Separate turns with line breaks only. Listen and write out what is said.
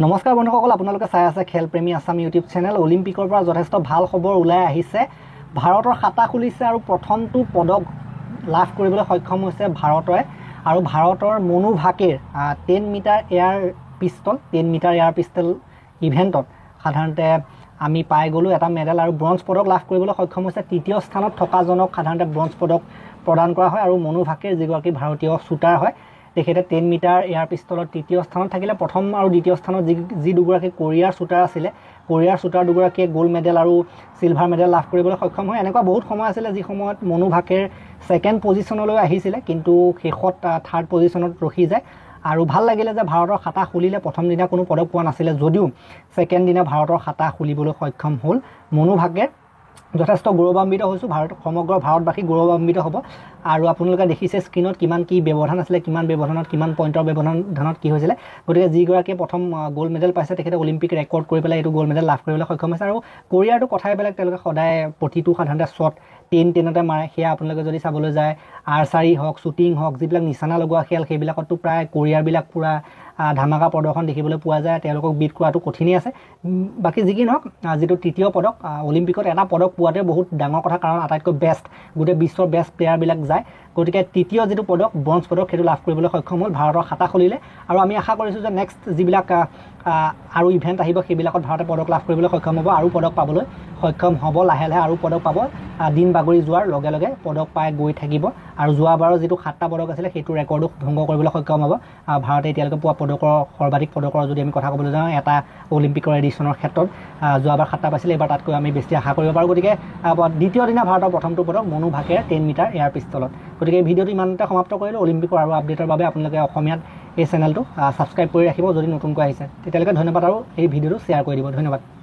নমস্কাৰ বন্ধুসকল, আপোনালোকে চাই আছে খেলপ্ৰেমী আছাম ইউটিউব চেনেল। অলিম্পিকৰ পৰা যথেষ্ট ভাল খবৰ ওলাই আহিছে। ভাৰতৰ খাতা খুলিছে আৰু প্ৰথমটো পদক লাভ কৰিবলৈ সক্ষম হৈছে ভাৰতে। আৰু ভাৰতৰ Manu Bhaker 10 metre air pistol ইভেণ্টত সাধাৰণতে আমি পাই গ'লোঁ এটা মেডেল আৰু ব্ৰঞ্জ পদক লাভ কৰিবলৈ সক্ষম হৈছে। তৃতীয় স্থানত থকাজনক সাধাৰণতে ব্ৰঞ্জ পদক প্ৰদান কৰা হয় আৰু মনু ভাকেৰ যিগৰাকী ভাৰতীয় শ্বুটাৰ হয় তেখেতে 10 মিটাৰ এয়াৰ পিষ্টলত তৃতীয় স্থানত থাকিলে। প্ৰথম আৰু দ্বিতীয় স্থানত যি দুগৰাকী কোৰিয়াৰ শ্বুটাৰ আছিলে, কোৰিয়াৰ শ্বুটাৰ দুগৰাকীয়ে গ'ল্ড মেডেল আৰু চিলভাৰ মেডেল লাভ কৰিবলৈ সক্ষম হয়। এনেকুৱা বহুত সময় আছিলে যি সময়ত মনু ভাকেৰ ছেকেণ্ড পজিশ্যনলৈ আহিছিলে, কিন্তু শেষত থাৰ্ড পজিশ্যনত ৰখি যায়। আৰু ভাল লাগিলে যে ভাৰতৰ খাতা খুলিলে। প্ৰথম দিনা কোনো পদক পোৱা নাছিলে যদিও ছেকেণ্ড দিনা ভাৰতৰ খাতা খুলিবলৈ সক্ষম হ'ল মনু ভাকেৰ। যথেষ্ট গৌৰৱান্বিত হৈছোঁ। সমগ্ৰ ভাৰতবাসী গৌৰৱান্বিত হ'ব। আৰু আপোনালোকে দেখিছে স্ক্ৰীণত কিমান কি ব্যৱধান আছিলে, কিমান ব্যৱধানত কিমান পইণ্টৰ ব্যৱধানত কি হৈছিলে। গতিকে যিগৰাকীয়ে প্ৰথম গ'ল্ড মেডেল পাইছে তেখেতে অলিম্পিক ৰেকৰ্ড কৰি পেলাই এইটো গ'ল্ড মেডেল লাভ কৰিবলৈ সক্ষম হৈছে। আৰু কোৰিয়াৰটো কথাই বেলেগ, তেওঁলোকে সদায় প্ৰতিটো সাধাৰণতে শ্বট 10-10তে মাৰে। সেয়া আপোনালোকে যদি চাবলৈ যায় আৰ্চাৰী হওক, শ্বুটিং হওক, যিবিলাক নিচানা লগোৱা খেল সেইবিলাকতো প্ৰায় কোৰিয়াৰবিলাক পূৰা ধামাকা প্ৰদৰ্শন দেখিবলৈ পোৱা যায়। তেওঁলোকক বিট কৰাটো কঠিনেই আছে। বাকী যি কি নহওক, যিটো তৃতীয় পদক অলিম্পিকত এটা পদক পোৱাতে বহুত ডাঙৰ কথা, কাৰণ আটাইতকৈ বেষ্ট গোটেই বিশ্বৰ বেষ্ট প্লেয়াৰবিলাক যায়। গতিকে তৃতীয় যিটো পদক ব্ৰঞ্জ পদক সেইটো লাভ কৰিবলৈ সক্ষম হ'ল। ভাৰতৰ খাতা খুলিলে আৰু আমি আশা কৰিছোঁ যে নেক্সট যিবিলাক আৰু ইভেণ্ট আহিব সেইবিলাকত ভাৰতে পদক লাভ কৰিবলৈ সক্ষম হ'ব আৰু পদক পাবলৈ সক্ষম হ'ব। লাহে লাহে আৰু পদক পাব। দিন বাগৰি যোৱাৰ লগে লগে পদক পাই গৈ থাকিব। আৰু যোৱাবাৰৰ যিটো 7টা পদক আছিলে সেইটো ৰেকৰ্ডো ভংগ কৰিবলৈ সক্ষম হ'ব। ভাৰতে এতিয়ালৈকে পোৱা পদকৰ সৰ্বাধিক পদকৰ যদি আমি কথা ক'বলৈ যাওঁ এটা অলিম্পিকৰ এডিশ্যনৰ ক্ষেত্ৰত যোৱাবাৰ 7টা পাইছিলে, এইবাৰ তাতকৈ আমি বেছি আশা কৰিব পাৰোঁ। গতিকে দ্বিতীয় দিনা ভাৰতৰ প্ৰথমটো পদক মনু ভাকেৰ 10 মিটাৰ এয়াৰ পিষ্টলত। গতিকে এই ভিডিঅ'টো ইমানতে সমাপ্ত কৰিলোঁ। অলিম্পিকৰ আৰু আপডেটৰ বাবে আপোনালোকে অসমীয়াত এই চেনেলটো ছাবস্ক্ৰাইব কৰি ৰাখিব যদি নতুনকৈ আহিছে। তেতিয়ালৈকে ধন্যবাদ আৰু এই ভিডিঅ'টো শ্বেয়াৰ কৰি দিব। ধন্যবাদ।